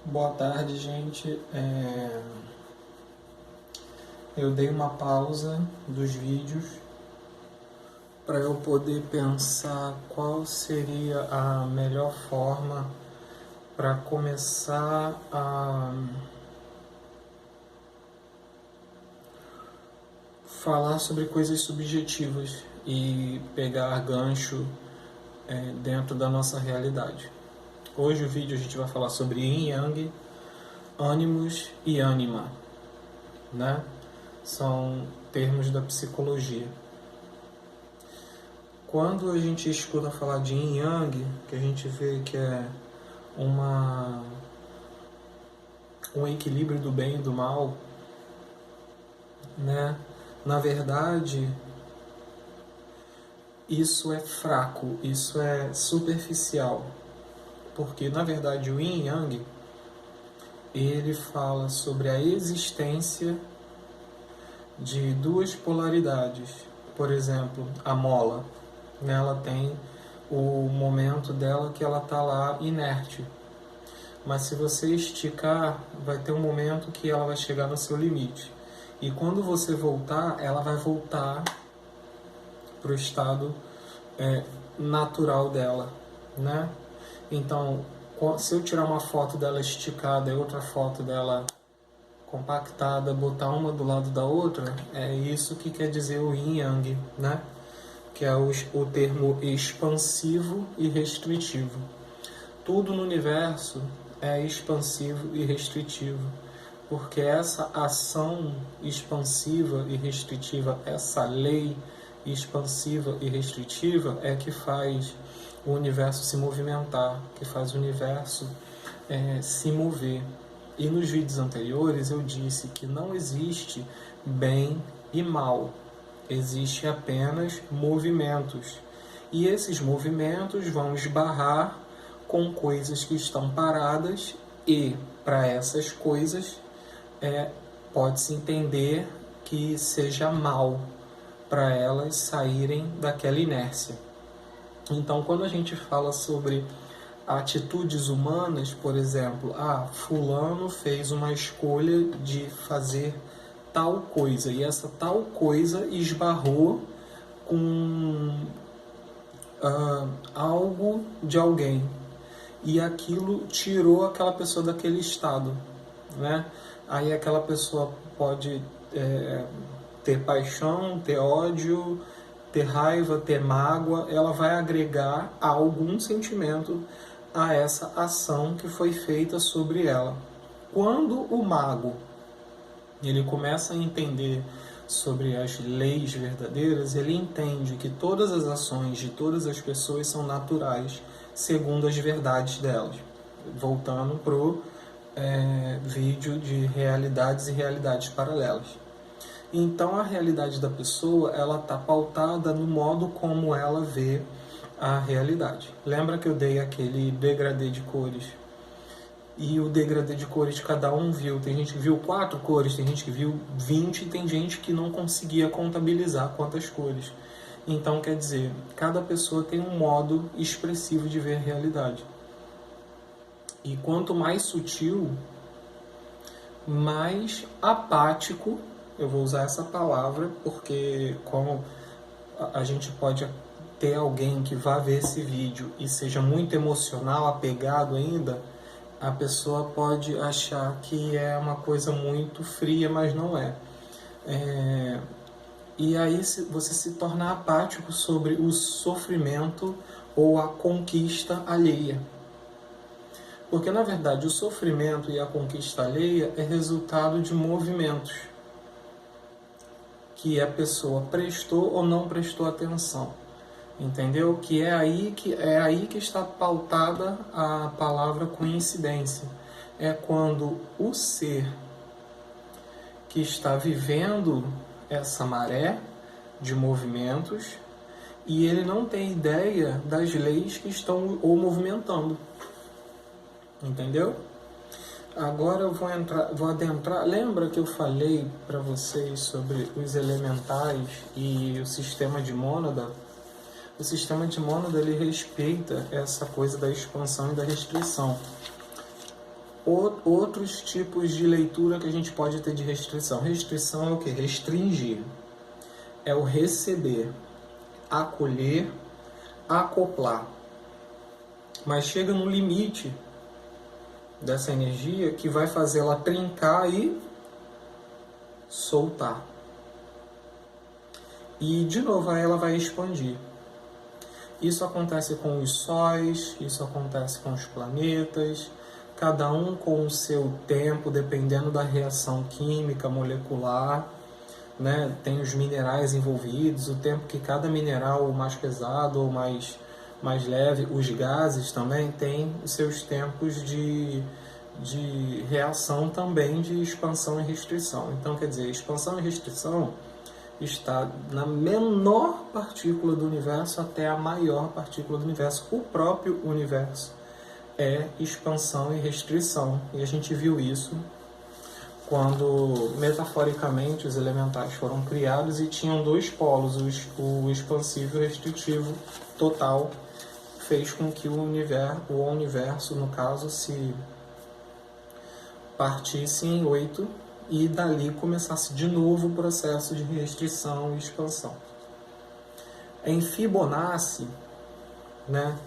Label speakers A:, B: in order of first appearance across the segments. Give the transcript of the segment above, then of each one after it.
A: Boa tarde, gente. Eu dei uma pausa dos vídeos para eu poder pensar qual seria a melhor forma para começar a falar sobre coisas subjetivas e pegar gancho dentro da nossa realidade. Hoje o vídeo a gente vai falar sobre Yin Yang, ânimos e ânima, né? São termos da psicologia. Quando a gente escuta falar de Yin Yang, que a gente vê que é um equilíbrio do bem e do mal, né? Na verdade, isso é fraco, isso é superficial, porque na verdade o Yin Yang ele fala sobre a existência de duas polaridades. Por exemplo, a mola, ela tem o momento dela que ela está lá inerte, mas se você esticar, vai ter um momento que ela vai chegar no seu limite, e quando você voltar, ela vai voltar para o estado natural dela, né? Então, se eu tirar uma foto dela esticada e outra foto dela compactada, botar uma do lado da outra, é isso que quer dizer o Yin Yang, né? Que é o termo expansivo e restritivo. Tudo no universo é expansivo e restritivo, porque essa ação expansiva e restritiva, essa lei expansiva e restritiva é que faz o universo se movimentar, que faz o universo se mover. E nos vídeos anteriores eu disse que não existe bem e mal, existe apenas movimentos. E esses movimentos vão esbarrar com coisas que estão paradas, e para essas coisas pode-se entender que seja mal para elas saírem daquela inércia. Então, quando a gente fala sobre atitudes humanas, por exemplo, fulano fez uma escolha de fazer tal coisa, e essa tal coisa esbarrou com algo de alguém, e aquilo tirou aquela pessoa daquele estado, né? Aí aquela pessoa pode ter paixão, ter ódio, ter raiva, ter mágoa, ela vai agregar algum sentimento a essa ação que foi feita sobre ela. Quando o mago ele começa a entender sobre as leis verdadeiras, ele entende que todas as ações de todas as pessoas são naturais, segundo as verdades delas. Voltando pro vídeo de realidades e realidades paralelas. Então a realidade da pessoa ela está pautada no modo como ela vê a realidade. Lembra que eu dei aquele degradê de cores? E o degradê de cores cada um viu. Tem gente que viu 4 cores, tem gente que viu 20, e tem gente que não conseguia contabilizar quantas cores. Então, quer dizer, cada pessoa tem um modo expressivo de ver a realidade. E quanto mais sutil, mais apático, eu vou usar essa palavra, porque como a gente pode ter alguém que vá ver esse vídeo e seja muito emocional, apegado ainda, a pessoa pode achar que é uma coisa muito fria, mas não é. E aí você se torna apático sobre o sofrimento ou a conquista alheia. Porque, na verdade, o sofrimento e a conquista alheia é resultado de movimentos que a pessoa prestou ou não prestou atenção. Entendeu? Que é aí que está pautada a palavra coincidência. É quando o ser que está vivendo essa maré de movimentos e ele não tem ideia das leis que estão o movimentando. Entendeu? Agora eu vou adentrar. Lembra que eu falei para vocês sobre os elementais e o sistema de mônada? O sistema de mônada ele respeita essa coisa da expansão e da restrição. outros tipos de leitura que a gente pode ter de restrição. Restrição é o que? Restringir. É o receber, acolher, acoplar. Mas chega no limite dessa energia que vai fazer ela trincar e soltar. E, de novo, aí ela vai expandir. Isso acontece com os sóis, isso acontece com os planetas, cada um com o seu tempo, dependendo da reação química, molecular, né? Tem os minerais envolvidos, o tempo que cada mineral, ou mais pesado ou mais leve, os gases também têm os seus tempos de reação também de expansão e restrição. Então, quer dizer, expansão e restrição está na menor partícula do universo até a maior partícula do universo. O próprio universo é expansão e restrição. E a gente viu isso quando, metaforicamente, os elementais foram criados e tinham dois polos, o expansivo e o restritivo total, fez com que o universo, no caso, se partisse em 8 e dali começasse de novo o processo de restrição e expansão. Em Fibonacci, né,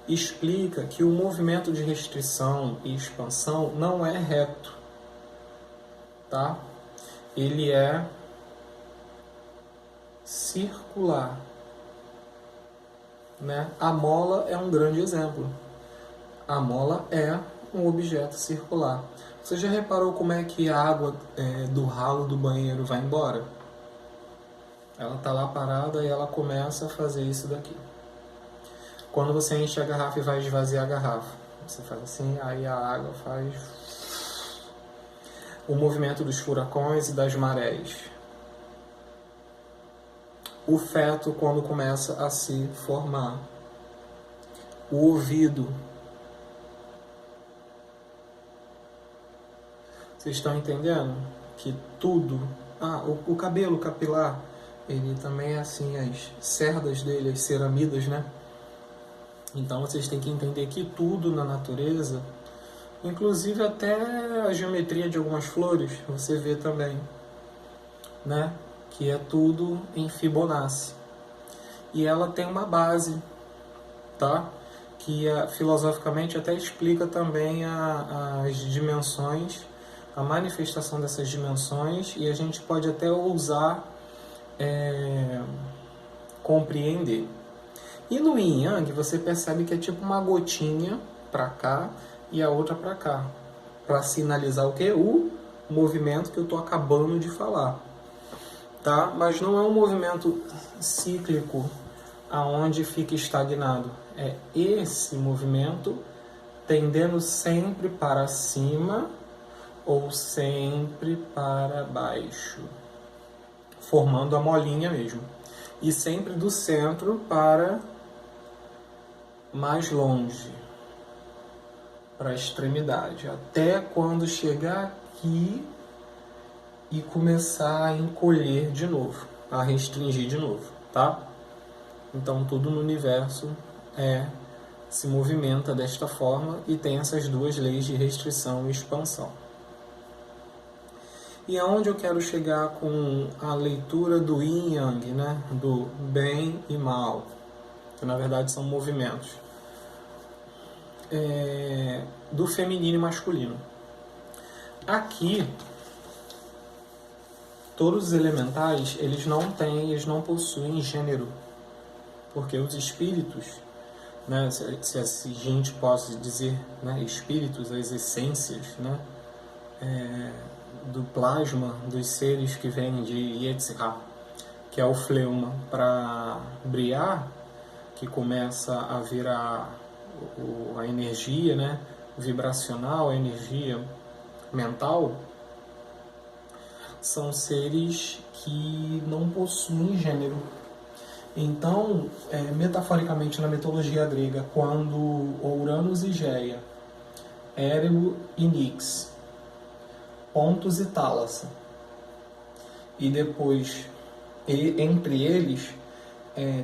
A: explica que o movimento de restrição e expansão não é reto, tá? Ele é circular, né? A mola é um grande exemplo. A mola é um objeto circular. Você já reparou como é que a água do ralo do banheiro vai embora? Ela está lá parada e ela começa a fazer isso daqui. Quando você enche a garrafa e vai esvaziar a garrafa, você faz assim, aí a água faz o movimento dos furacões e das marés. O feto, quando começa a se formar. O ouvido. Vocês estão entendendo? Que tudo... o cabelo capilar, ele também é assim, as cerdas dele, as ceramidas, né? Então vocês têm que entender que tudo na natureza, inclusive até a geometria de algumas flores, você vê também, né? Que é tudo em Fibonacci. E ela tem uma base, tá? Que filosoficamente até explica também as dimensões, a manifestação dessas dimensões, e a gente pode até ousar compreender. E no Yin Yang você percebe que é tipo uma gotinha para cá e a outra para cá, para sinalizar o que? O movimento que eu estou acabando de falar, tá? Mas não é um movimento cíclico aonde fica estagnado. É esse movimento tendendo sempre para cima ou sempre para baixo, formando a molinha mesmo. E sempre do centro para mais longe, para a extremidade, até quando chegar aqui e começar a encolher de novo, a restringir de novo, tá? Então tudo no universo se movimenta desta forma e tem essas duas leis de restrição e expansão. E aonde eu quero chegar com a leitura do Yin Yang, né? Do bem e mal, que na verdade são movimentos, do feminino e masculino. Aqui, todos os elementais, eles não possuem gênero, porque os espíritos, né? Se a gente pode dizer, né? Espíritos, as essências, né? Do plasma dos seres que vêm de Yetzirah, que é o fleuma, para Briah, que começa a virar a energia, né, vibracional, a energia mental, são seres que não possuem gênero. Então, metaforicamente na mitologia grega, quando Ouranos e Geia, Érebo e Nix, Pontos e Tálassa, e depois entre eles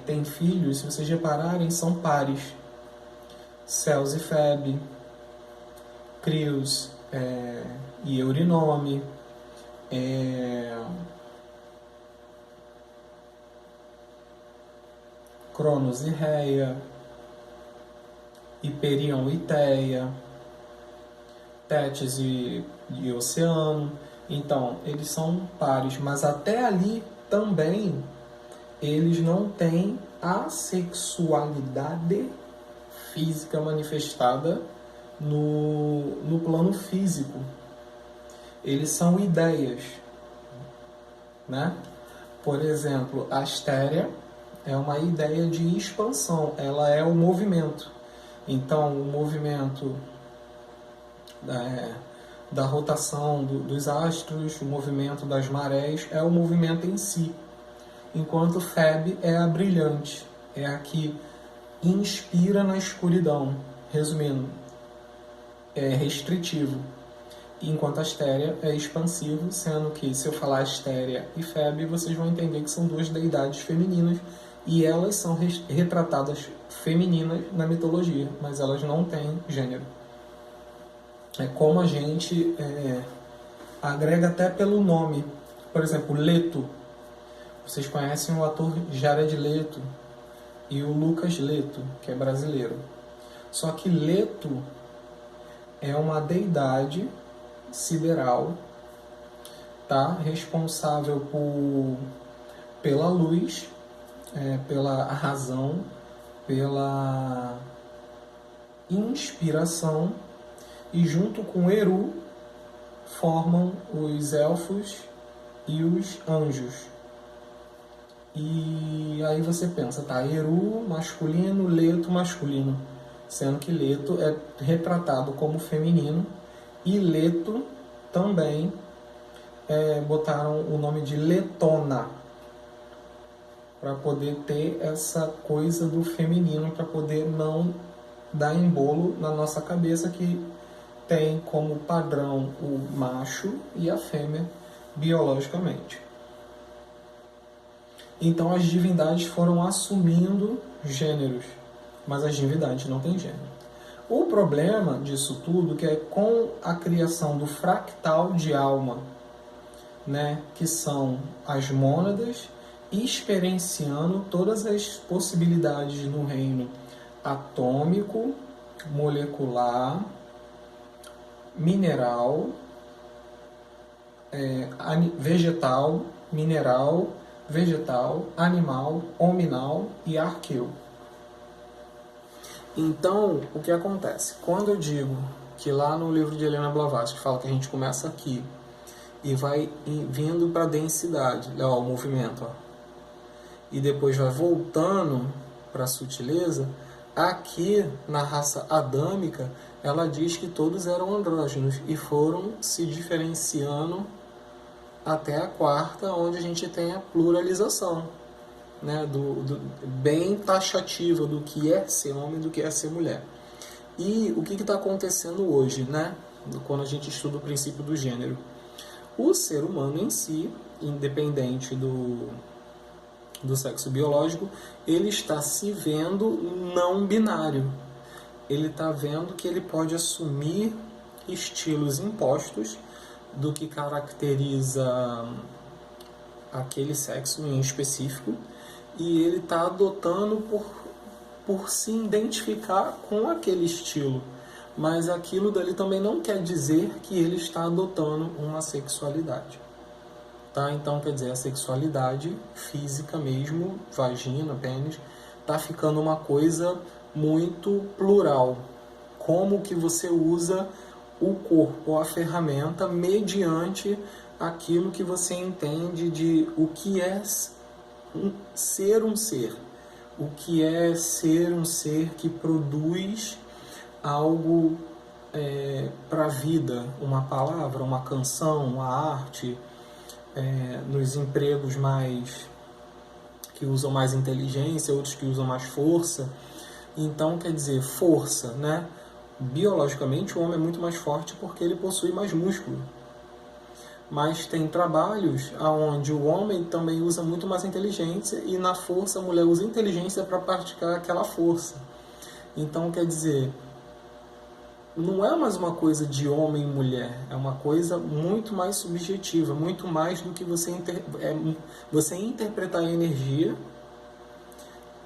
A: tem filhos, se vocês repararem, são pares, Ceus e Febe, Crios e Eurinome, Cronos e Reia, Hiperion e Teia, Tétis e Oceano. Então, eles são pares, mas até ali também eles não têm a sexualidade física manifestada no plano físico. Eles são ideias, né? Por exemplo, a Astéria é uma ideia de expansão, ela é o movimento. Então, o movimento da rotação dos astros, o movimento das marés, é o movimento em si. Enquanto Febe é a brilhante, é a que inspira na escuridão. Resumindo, é restritivo. Enquanto Astéria é expansivo, sendo que, se eu falar Astéria e Febe, vocês vão entender que são duas deidades femininas e elas são retratadas femininas na mitologia, mas elas não têm gênero. É como a gente agrega até pelo nome. Por exemplo, Leto. Vocês conhecem o ator Jared Leto e o Lucas Leto, que é brasileiro. Só que Leto é uma deidade sideral, tá? Responsável pela luz, pela razão, pela inspiração, e junto com Eru formam os elfos e os anjos. E aí você pensa, tá, Eru masculino, Leto masculino, sendo que Leto é retratado como feminino e Leto também botaram o nome de Letona para poder ter essa coisa do feminino, para poder não dar embolo na nossa cabeça que tem como padrão o macho e a fêmea biologicamente. Então as divindades foram assumindo gêneros, mas as divindades não têm gênero. O problema disso tudo que é com a criação do fractal de alma, né, que são as mônadas experienciando todas as possibilidades no reino atômico, molecular, mineral, vegetal, mineral, vegetal, animal, hominal e arqueu. Então, o que acontece? Quando eu digo que lá no livro de Helena Blavatsky fala que a gente começa aqui e vai vindo para a densidade, ó, o movimento, ó, e depois vai voltando para a sutileza, aqui na raça adâmica, ela diz que todos eram andrógenos e foram se diferenciando até a quarta, onde a gente tem a pluralização, né, bem taxativa do que é ser homem e do que é ser mulher. E o que está acontecendo hoje, né, quando a gente estuda o princípio do gênero? O ser humano em si, independente do sexo biológico, ele está se vendo não binário. Ele está vendo que ele pode assumir estilos impostos do que caracteriza aquele sexo em específico, e ele está adotando por se identificar com aquele estilo. Mas aquilo dali também não quer dizer que ele está adotando uma sexualidade. Tá? Então, quer dizer, a sexualidade física mesmo, vagina, pênis, está ficando uma coisa muito plural. Como que você usa o corpo, a ferramenta, mediante aquilo que você entende de o que é ser um ser. O que é ser um ser que produz algo para a vida, uma palavra, uma canção, uma arte, nos empregos que usam mais inteligência, outros que usam mais força. Então, quer dizer, força, né? Biologicamente, o homem é muito mais forte porque ele possui mais músculo. Mas tem trabalhos onde o homem também usa muito mais inteligência e na força a mulher usa inteligência para praticar aquela força. Então, quer dizer, não é mais uma coisa de homem e mulher, é uma coisa muito mais subjetiva, muito mais do que você interpretar a energia,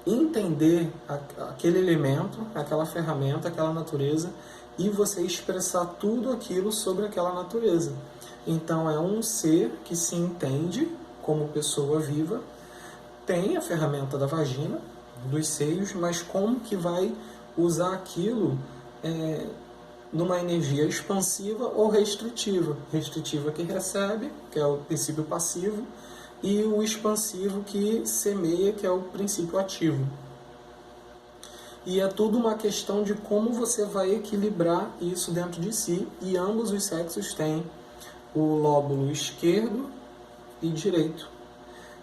A: entender aquele elemento, aquela ferramenta, aquela natureza, e você expressar tudo aquilo sobre aquela natureza. Então é um ser que se entende como pessoa viva, tem a ferramenta da vagina, dos seios, mas como que vai usar aquilo numa energia expansiva ou restritiva. Restritiva que recebe, que é o princípio passivo, e o expansivo que semeia, que é o princípio ativo. E é tudo uma questão de como você vai equilibrar isso dentro de si, e ambos os sexos têm o lóbulo esquerdo e direito,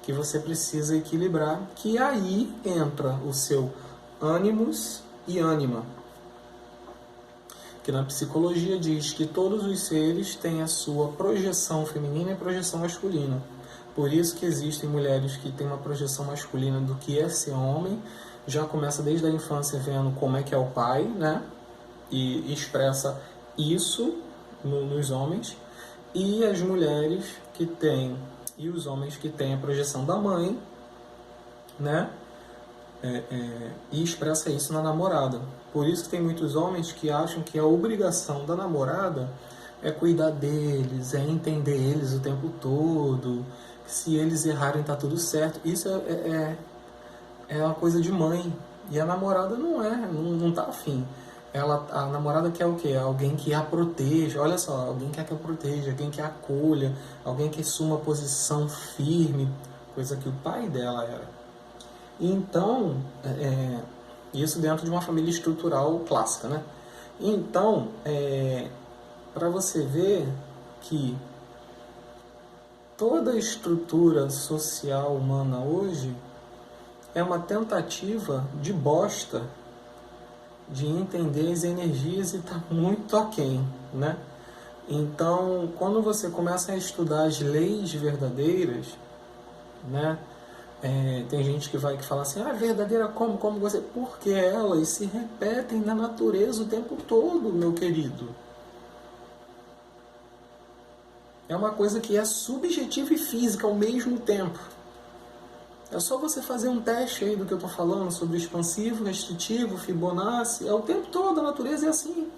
A: que você precisa equilibrar, que aí entra o seu ânimos e ânima, que na psicologia diz que todos os seres têm a sua projeção feminina e projeção masculina. Por isso que existem mulheres que têm uma projeção masculina do que é ser homem, já começa desde a infância vendo como é que é o pai, né? E expressa isso nos homens. E as mulheres que têm, e os homens que têm a projeção da mãe, né? E expressa isso na namorada. Por isso que tem muitos homens que acham que a obrigação da namorada é cuidar deles, é entender eles o tempo todo, se eles errarem tá tudo certo. Isso é uma coisa de mãe, e a namorada não tá afim. A namorada quer o quê? Alguém que a proteja. Olha só, alguém que a proteja, alguém que a acolha, alguém que assuma uma posição firme, coisa que o pai dela era. Então, isso dentro de uma família estrutural clássica, né? Então, para você ver que toda a estrutura social humana hoje é uma tentativa de bosta de entender as energias e está muito aquém, né? Então, quando você começa a estudar as leis verdadeiras, né? Tem gente que fala assim, verdadeira como você? Porque elas se repetem na natureza o tempo todo, meu querido. É uma coisa que é subjetiva e física ao mesmo tempo. É só você fazer um teste aí do que eu estou falando sobre expansivo, restritivo, Fibonacci. É o tempo todo, a natureza é assim.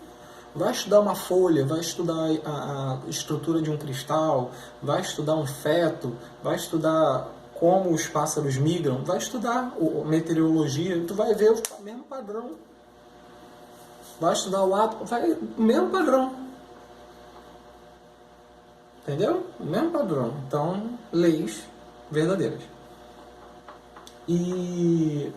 A: Vai estudar uma folha, vai estudar a estrutura de um cristal, vai estudar um feto, vai estudar como os pássaros migram, vai estudar meteorologia, tu vai ver o mesmo padrão. Vai estudar o átomo, o mesmo padrão. Entendeu? O mesmo padrão. Então, leis verdadeiras. E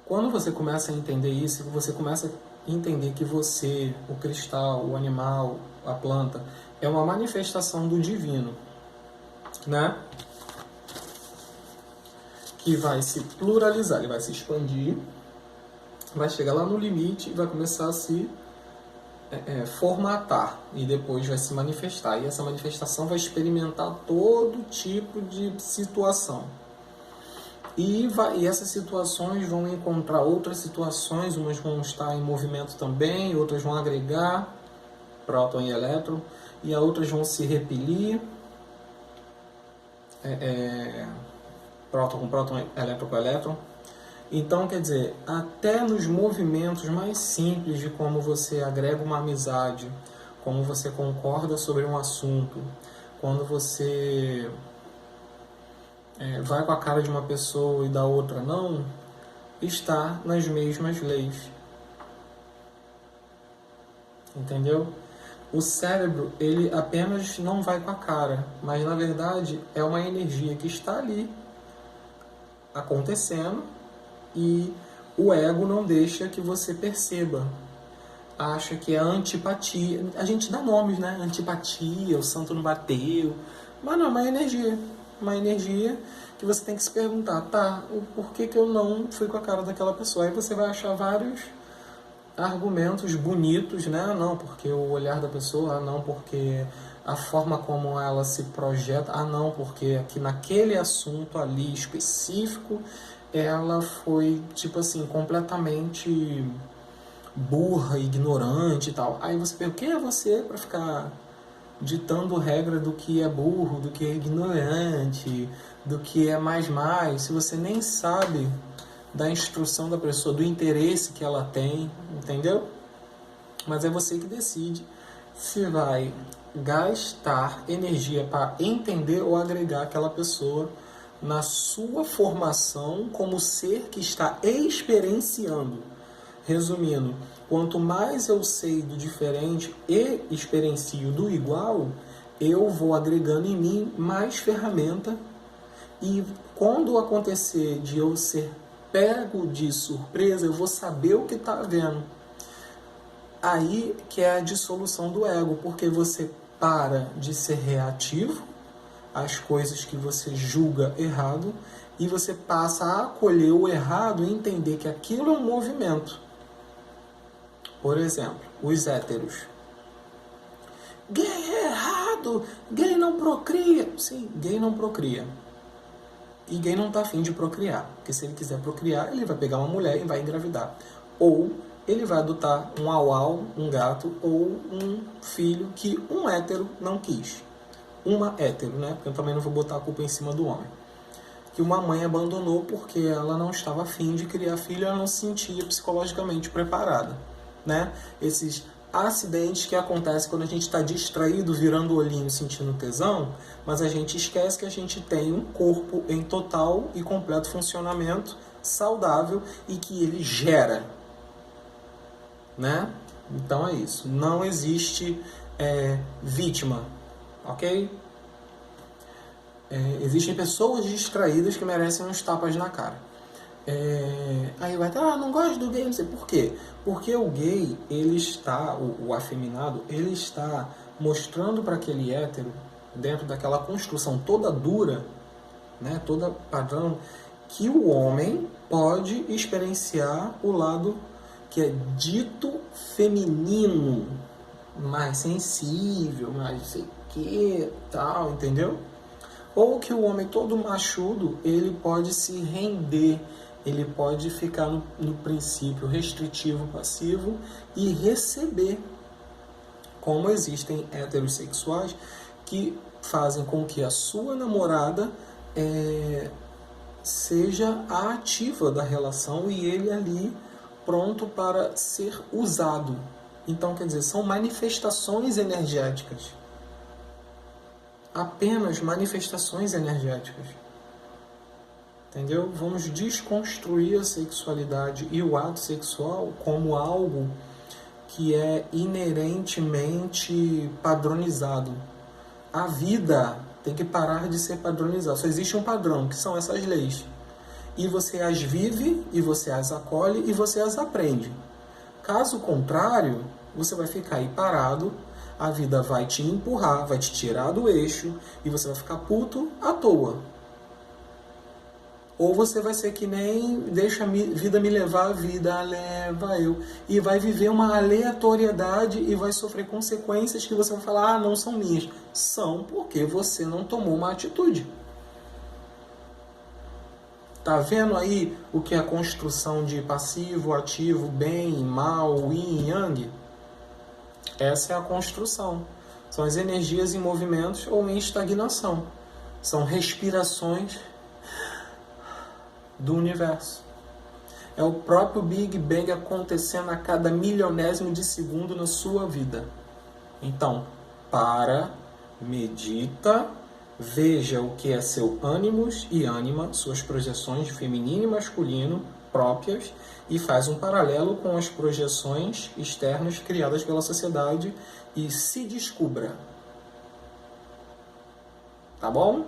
A: quando você começa a entender isso, você começa a entender que você, o cristal, o animal, a planta, é uma manifestação do divino, né? Que vai se pluralizar, ele vai se expandir, vai chegar lá no limite e vai começar a se formatar, e depois vai se manifestar, e essa manifestação vai experimentar todo tipo de situação, e essas situações vão encontrar outras situações, umas vão estar em movimento também, outras vão agregar próton e elétron, e as outras vão se repelir, próton com próton, elétron com elétron. Então, quer dizer, até nos movimentos mais simples de como você agrega uma amizade, como você concorda sobre um assunto, quando você vai com a cara de uma pessoa e da outra não, está nas mesmas leis. Entendeu? O cérebro, ele apenas não vai com a cara, mas na verdade é uma energia que está ali acontecendo, e o ego não deixa que você perceba. Acha que é antipatia. A gente dá nomes, né? Antipatia, o santo não bateu. Mas não, é uma energia. Uma energia que você tem que se perguntar, por que eu não fui com a cara daquela pessoa? Aí você vai achar vários argumentos bonitos, né? Não, porque o olhar da pessoa, não, porque a forma como ela se projeta, não, porque aqui naquele assunto ali específico ela foi, tipo assim, completamente burra, ignorante e tal. Aí você pergunta, quem é você para ficar ditando regra do que é burro, do que é ignorante, do que é mais, se você nem sabe da instrução da pessoa, do interesse que ela tem, entendeu? Mas é você que decide se vai gastar energia para entender ou agregar aquela pessoa na sua formação como ser que está experienciando. Resumindo, quanto mais eu sei do diferente e experiencio do igual, eu vou agregando em mim mais ferramenta, e quando acontecer de eu ser pego de surpresa, eu vou saber o que está havendo. Aí que é a dissolução do ego, porque você para de ser reativo às coisas que você julga errado e você passa a acolher o errado e entender que aquilo é um movimento. Por exemplo, os héteros. Gay é errado, gay não procria. Sim, gay não procria. E gay não está afim de procriar, porque se ele quiser procriar, ele vai pegar uma mulher e vai engravidar. Ou ele vai adotar um auau, um gato, ou um filho que um hétero não quis. Uma hétero, né? Porque eu também não vou botar a culpa em cima do homem. Que uma mãe abandonou porque ela não estava afim de criar filho, ela não se sentia psicologicamente preparada, né? Esses acidentes que acontecem quando a gente está distraído, virando o olhinho, sentindo tesão, mas a gente esquece que a gente tem um corpo em total e completo funcionamento, saudável, e que ele gera, né? Então é isso. Não existe vítima, ok? Existem pessoas distraídas que merecem uns tapas na cara. Aí vai estar, não gosto do gay, não sei por quê. Porque o gay, ele está, o afeminado, ele está mostrando para aquele hétero, dentro daquela construção toda dura, né, toda padrão, que o homem pode experienciar o lado que é dito feminino, mais sensível, mais não sei o que, tal, entendeu? Ou que o homem todo machudo, ele pode se render, ele pode ficar no princípio restritivo passivo e receber. Como existem heterossexuais que fazem com que a sua namorada seja a ativa da relação e ele ali pronto para ser usado. Então, quer dizer, são manifestações energéticas. Apenas manifestações energéticas. Entendeu? Vamos desconstruir a sexualidade e o ato sexual como algo que é inerentemente padronizado. A vida tem que parar de ser padronizada. Só existe um padrão, que são essas leis. E você as vive, e você as acolhe, e você as aprende. Caso contrário, você vai ficar aí parado, a vida vai te empurrar, vai te tirar do eixo, e você vai ficar puto à toa. Ou você vai ser que nem deixa a vida me levar, a vida leva eu. E vai viver uma aleatoriedade e vai sofrer consequências que você vai falar, não são minhas. São porque você não tomou uma atitude. Tá vendo aí o que é a construção de passivo, ativo, bem, mal, yin, yang? Essa é a construção. São as energias em movimentos ou em estagnação. São respirações do universo. É o próprio Big Bang acontecendo a cada milionésimo de segundo na sua vida. Então, medita, veja o que é seu ânimos e ânima, suas projeções de feminino e masculino próprias, e faz um paralelo com as projeções externas criadas pela sociedade e se descubra. Tá bom?